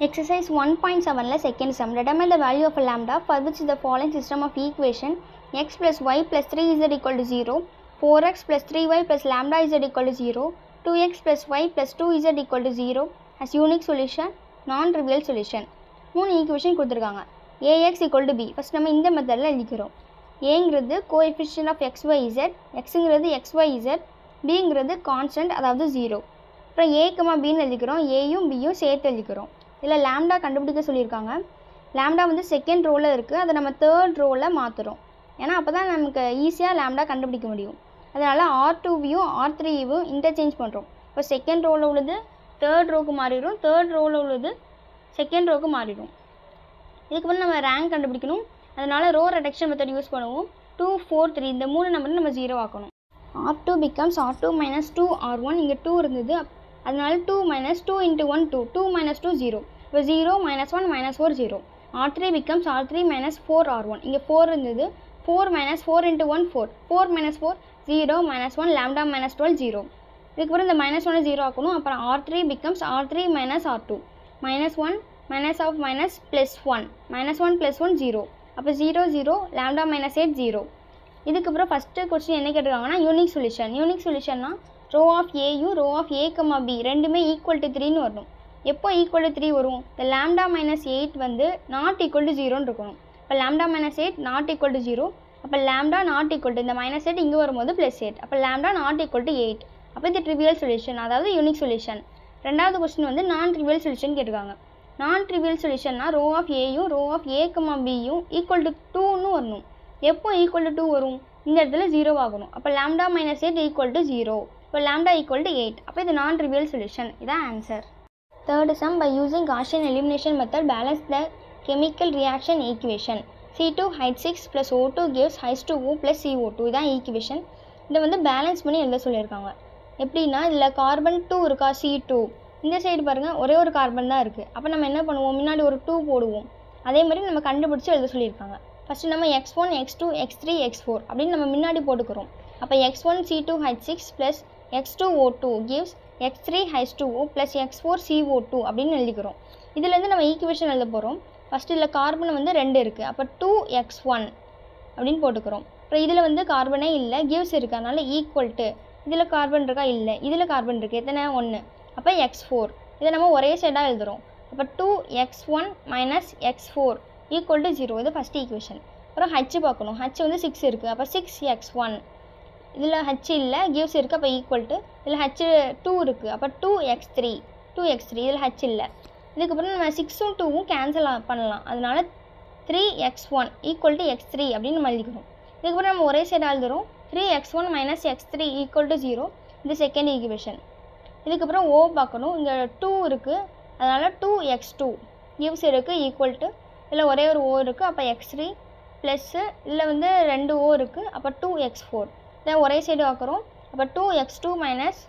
Exercise 1.7 second sum. Determine the value of a lambda for which the following system of equation x plus y plus 3z equal to 0, 4x plus 3y plus lambda z equal to 0, 2x plus y plus 2z equal to 0 has unique solution, non-trivial solution. 3 equation கொடுத்திருக்காங்க. ax equal to b. First நம்ம இந்த மெத்தடில் எழுதிக்கிறோம். aங்கிறது coefficient of x, y, z, xங்கிறது x, y, z, bங்கிறது constant அதாவது 0. அப்புறம் a, bன்னு எழுதிக்கிறோம். aயும் bயும் சேர்த்து எழுதிக்கிறோம். இதில் லாம்டா கண்டுபிடிக்க சொல்லியிருக்காங்க. லாம்டா வந்து செகண்ட் ரோவில் இருக்குது, அதை நம்ம தேர்ட் ரோவில் மாற்றுறோம். ஏன்னா அப்போ தான் நமக்கு ஈஸியாக லாம்டா கண்டுபிடிக்க முடியும். அதனால் R2வையும் R3வையும் இன்டர்சேஞ்ச் பண்ணுறோம். இப்போ செகண்ட் ரோவில் உள்ளது தேர்ட் ரோவுக்கு மாறிடும், தேர்ட் ரோவில் உள்ளது செகண்ட் ரோவுக்கு மாறிடும். இதுக்கப்புறம் நம்ம ரேங்க் கண்டுபிடிக்கணும். அதனால் ரோ ரெடக்ஷன் மெத்தட் யூஸ் பண்ணுவோம். 2, 4, 3 இந்த 3 நம்பர் நம்ம 0 ஆக்கணும். R2 becomes R2 minus 2R1. இங்கே 2 இருந்தது, அதனால 2 minus 2 into 1 2, 2 minus 2 0. இப்போ 0 minus 1 minus 4 0. R3 becomes R3 minus 4R1. இங்கே 4 இருந்தது, 4 minus 4 into 1 4, 4 minus 4 0 minus 1 lambda minus 12 0. இதுக்கப்புறம் இந்த minus 1 0 ஆக்கணும். அப்புறம் R3 becomes R3 minus R2, minus 1 minus of minus plus 1, minus 1 plus 1 0. அப்போ 0 0 lambda minus 8 0. இதுக்கப்புறம் first question என்ன கேட்டிருக்காங்கன்னா யூனிக் சொல்யூஷன். யூனிக் சொல்யூஷன்னா ரோ ஆஃப் ஏயும் ரோ ஆஃப் ஏ, பி ரெண்டுமே ஈக்குவல் டு 3ன்னு வரணும். எப்போ ஈக்குவல் டு 3 வரும்? இந்த லாம்டா மைனஸ் 8 வந்து நாட் ஈக்குவல் டு 0ன்னு இருக்கணும். இப்போ lambda minus 8 not equal to 0. அப்போ லாம்டா நாட் ஈக்குவல் டு இந்த மைனஸ் 8 இங்கே வரும்போது ப்ளஸ் 8. அப்போ லாம்டா நாட் ஈக்குவல் டு 8. அப்போ இது ட்ரிவியல் சொல்யூஷன், அதாவது யூனிக் சொல்யூஷன். ரெண்டாவது கொஸ்டின் வந்து நான் ட்ரிவியல் சொல்யூஷன் கேட்டிருக்காங்க. நான் ட்ரிவியல் சொல்யூஷன்னா ரோ ஆஃப் ஏயும் ரோ ஆஃப் ஏ, பியும் ஈக்குவல் டு 2ன்னு வரணும். எப்போ ஈக்குவல் டு 2 வரும்? இந்த இடத்துல 0 ஆகணும். அப்போ லாம்டா மைனஸ் 8 ஈக்குவல் டு 0. இப்போ லாம்டா ஈக்குவல் டு 8. அப்போ இது நான் ட்ரிவியல் சொல்யூஷன். இதான் answer. Third sum. By using Gaussian elimination method balance the chemical reaction equation. C2H6 plus O2 gives H2O plus CO2. இதான் ஈக்குவேஷன். இதை வந்து பேலன்ஸ் பண்ணி எழுத சொல்லியிருக்காங்க. எப்படின்னா இதில் கார்பன் 2 இருக்கா, C2. இந்த சைடு பாருங்கள் ஒரே ஒரு கார்பன் தான் இருக்குது. அப்போ நம்ம என்ன பண்ணுவோம், முன்னாடி ஒரு 2 போடுவோம். அதே மாதிரி நம்ம கண்டுபிடிச்சி எழுத சொல்லியிருக்காங்க. ஃபஸ்ட்டு நம்ம x1, x2, x3, x4 அப்படின்னு நம்ம முன்னாடி போட்டுக்கிறோம். அப்போ x1 C2H6 plus x2O2 gives x3H2O plus x4 CO2 அப்படின்னு எழுதிக்கிறோம். இதுலேருந்து நம்ம ஈக்குவேஷன் எழுத போகிறோம். ஃபஸ்ட்டு இதில் கார்பன் வந்து 2 இருக்குது, அப்போ 2x1 அப்படின்னு போட்டுக்கிறோம். அப்புறம் இதில் வந்து கார்பனே இல்லை, கிவ்ஸ் இருக்குது, அதனால் ஈக்குவல் டு இதில் கார்பன் இருக்கா, இல்லை, இதில் கார்பன் இருக்குது, எத்தனை 1. அப்போ x4 இதை நம்ம ஒரே சைடாக எழுதுகிறோம். அப்போ 2x1 minus x4 equal to 0. இது ஃபஸ்ட் ஈக்குவேஷன். அப்புறம் ஹச் பார்க்கணும். ஹச் வந்து 6 இருக்குது, அப்போ 6x1. இதில் ஹச் இல்லை, கிவ்ஸ் இருக்குது, அப்போ ஈக்குவல் டு இதில் ஹச் 2 இருக்குது, அப்போ 2x3 இதில் ஹச் இல்லை. இதுக்கப்புறம் நம்ம 6ம் 2வும் கேன்சல் பண்ணலாம், அதனால 3x1 ஈக்குவல் டு x3 அப்படின்னு நம்ம எழுதிக்கிறோம். இதுக்கப்புறம் நம்ம ஒரே சைடாக எழுதுகிறோம். 3x1 minus x3 equal to 0. இது செகண்ட் ஈக்குவேஷன். இதுக்கப்புறம் ஓ பார்க்கணும். இங்கே 2 இருக்குது, அதனால் 2x2 கிவ்ஸ் இருக்குது, ஈக்குவல் டு இதில் ஒரே ஒரு ஓ இருக்குது, அப்போ x3 ப்ளஸ்ஸு இதில் வந்து 2 ஓ இருக்குது, அப்போ 2x4 இதை ஒரே சைடு ஆக்குறோம். அப்போ 2x2 minus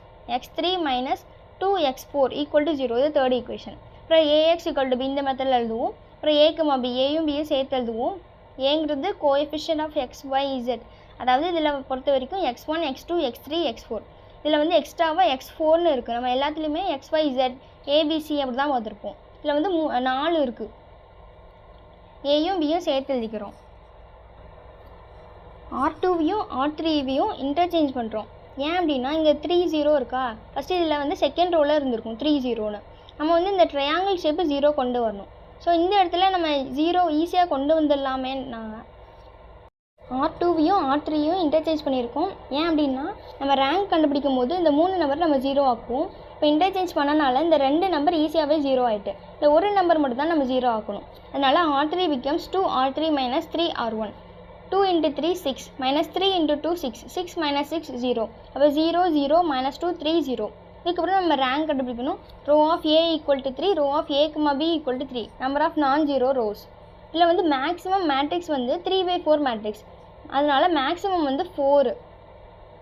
x3 minus 2x4 equal to 0. இது தேர்ட் ஈக்குவேஷன். அப்புறம் ax ஈக்குவல் டு b இந்த மெத்தடில் எழுதுவோம். அப்புறம் a, b ஏயும் பியும் சேர்த்து எழுதுவோம். ஏங்கிறது coefficient of x, y, z, அதாவது இதில் பொறுத்த வரைக்கும் x1, x2, x3, x4. இதில் வந்து எக்ஸ்ட்ராவாக x4ன்னு இருக்குது. நம்ம எல்லாத்துலேயுமே x, y, z, abc அப்படி தான் பார்த்துருப்போம். இதில் வந்து 4 இருக்குது. ஏயும் பியும் சேர்த்து எழுதிக்கிறோம். R2வையும் R3வையும் இன்டர்சேஞ்ச் பண்ணுறோம். ஏன் அப்படின்னா இங்கே 3 0 இருக்கா, ஃபஸ்ட்டு இதில் வந்து செகண்ட் ரோவில் இருந்திருக்கும் 3 0ன்னு. நம்ம வந்து இந்த ட்ரையாங்கிள் ஷேப்பு 0 கொண்டு வரணும். ஸோ இந்த இடத்துல நம்ம 0 ஈஸியாக கொண்டு வந்துடலாமே. நாங்கள் R2வையும் R3வையும் இன்டர்சேஞ்ச் பண்ணியிருக்கோம். ஏன் அப்படின்னா நம்ம ரேங்க் கண்டுபிடிக்கும் போது இந்த 3 நம்பர் நம்ம 0 ஆக்குவோம். இப்போ இன்டர்சேஞ்ச் பண்ணனால இந்த 2 நம்பர் ஈஸியாகவே 0 ஆகிட்டு, இந்த ஒரு நம்பர் மட்டும் தான் நம்ம 0 ஆக்கணும். அதனால் R3 becomes 2R3 minus 3R1. 2 into 3 6 minus 3 into 2 6, 6 minus 6 0. அப்போ 0 0 minus 2 3 0. இதுக்கப்புறம் நம்ம ரேங்க் கண்டுபிடிக்கணும். Row of A equal to 3, row of A, B equal to 3, number of non zero rows. இதில் வந்து மேக்ஸிமம் மேட்ரிக்ஸ் வந்து 3/4 மேட்ரிக்ஸ், அதனால் மேக்ஸிமம் வந்து 4.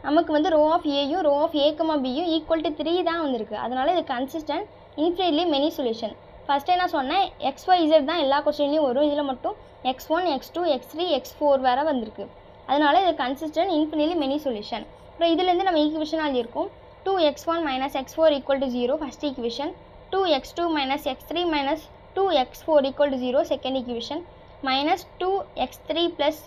நமக்கு வந்து ரோ ஆஃப் ஏயும் ரோ ஆஃப் ஏ, பியும் ஈக்குவல் டு 3 தான் வந்திருக்கு. அதனால் இது கன்சிஸ்டன்ட், இன்ஃபினிட்லி மெனி சொல்யூஷன். ஃபஸ்ட்டே நான் சொன்னேன் XYZ தான் எல்லா கொஸ்டின்லையும் வரும், இதில் மட்டும் x1, x2, x3, x4 வேறு வந்திருக்கு. அதனால் இது கன்சிஸ்டன்ட், இன்ஃபினிட்லி மெனி சொல்யூஷன். அப்புறம் இதுலேருந்து நம்ம ஈக்குவேஷன் எழுதியிருக்கோம். 2x1 minus x4 equal to 0 first equation. 2x2 minus x3 minus 2x4 equal to 0 second equation minus 2x3 plus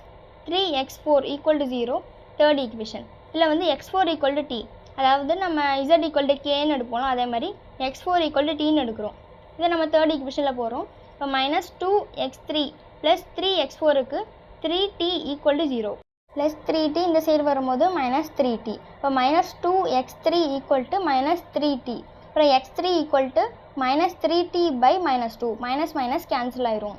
3x4 equal to 0 third equation. இதில் வந்து x4 equal to t, அதாவது நம்ம z equal to k ன்னு எடுப்போம், அதே மாதிரி x4 equal to t ன்னு எடுக்கிறோம். இதை நம்ம தேர்ட் ஈக்குவேஷனில் போகிறோம். இப்போ minus 2x3 plus 3x4க்கு 3t equal to 0 plus 3t இந்த சைடு வரும்போது minus 3t. இப்போ minus 2x3 equal to minus 3t. அப்புறம் x3 equal to minus 3t by minus 2. minus minus cancel ஆயிரும்.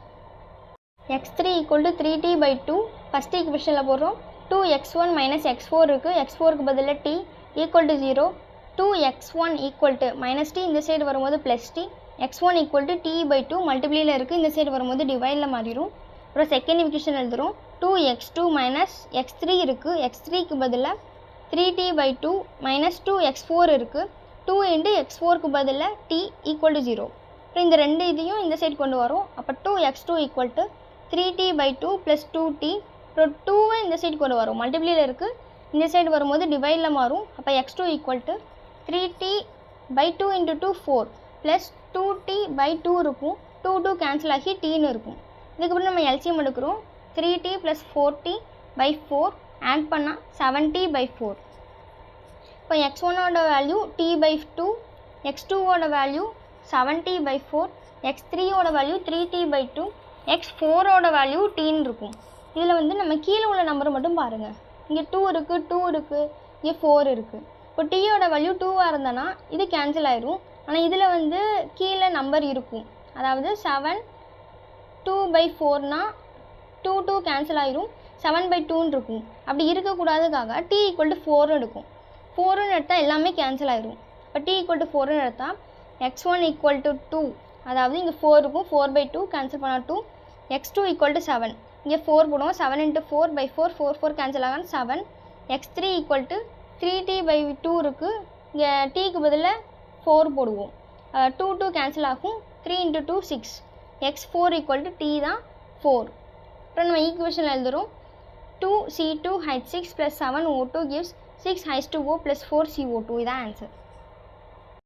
x3 equal to 3t by 2 first ஈக்குவேஷனில் போடுறோம். 2x1 minus x4 இருக்குது, x4க்கு பதிலாக t equal to 0. 2x1 equal to minus t இந்த side வரும்போது plus t. x1 equal to t by 2 மல்டிப்ளியில் இருக்குது, இந்த side வரும்போது டிவைடில் மாறிடும். அப்புறம் செகண்ட் ஈக்குவேஷன் எழுதுகிறோம். 2x2 minus x3 இருக்குது, x3க்கு பதிலாக 3t by 2 minus 2x4 இருக்குது, 2 into x4க்கு பதிலாக t equal to 0. அப்புறம் இந்த ரெண்டு இதையும் இந்த சைடு கொண்டு வரும். அப்போ 2x2 equal to 3t by 2 plus 2t. அப்புறம் 2வை இந்த சைடு கொண்டு வரும், மல்டிப்ளியில் இருக்குது, இந்த சைடு வரும்போது டிவைடில் மாறும். அப்போ x2 equal to 3t by 2 into 2 4 plus 2t by 2 இருக்கும், 2 கேன்சல் ஆகி tன்னு இருக்கும். இதுக்கப்புறம் நம்ம எல்சிஎம் எடுக்கிறோம். 3t plus 4t by 4 add பண்ணால் 7t by 4. இப்போ x1ஓட வேல்யூ t by 2, x2ஓட வேல்யூ 7t by 4, x3ஓட வேல்யூ 3t by 2, x4ஓட வேல்யூ tன்னு இருக்கும். இதில் வந்து நம்ம கீழே உள்ள நம்பரை மட்டும் பாருங்கள். இங்கே 2 இருக்குது, 2 இருக்குது, இங்கே 4 இருக்குது. இப்போ டீயோட வேல்யூ 2வாக இருந்தனா இது கேன்சல் ஆயிரும். ஆனால் இதில் வந்து கீழே நம்பர் இருக்கும், அதாவது 7 2 by 4னா 2 கேன்சல் ஆயிரும், 7 by 2ன்னு இருக்கும். அப்படி இருக்கக்கூடாதுக்காக t equal to 4 எடுக்கும். 4ன்னு எடுத்தால் எல்லாமே கேன்சல் ஆயிரும். இப்போ t equal to 4ன்னு எடுத்தால் x1 equal to 2, அதாவது இங்கே 4 இருக்கும், 4 by 2 கேன்சல் பண்ணால் 2. x2 equal to 7, இங்கே 4 போடுவோம், 7 into 4 by 4, 4 கேன்சல் ஆகாது 7. x3 equal to 3t by 2 இருக்குது, இங்கே tக்கு பதிலாக 4 போடுவோம், 2 கேன்சல் ஆகும், 3 into 2 6. x4 equal to t தான் 4. அப்புறம் நம்ம ஈக்குவேஷனில் எழுதுகிறோம். 2c2h6 plus 7o2 gives 6h2o plus 4co2. இதான் ஆன்சர்.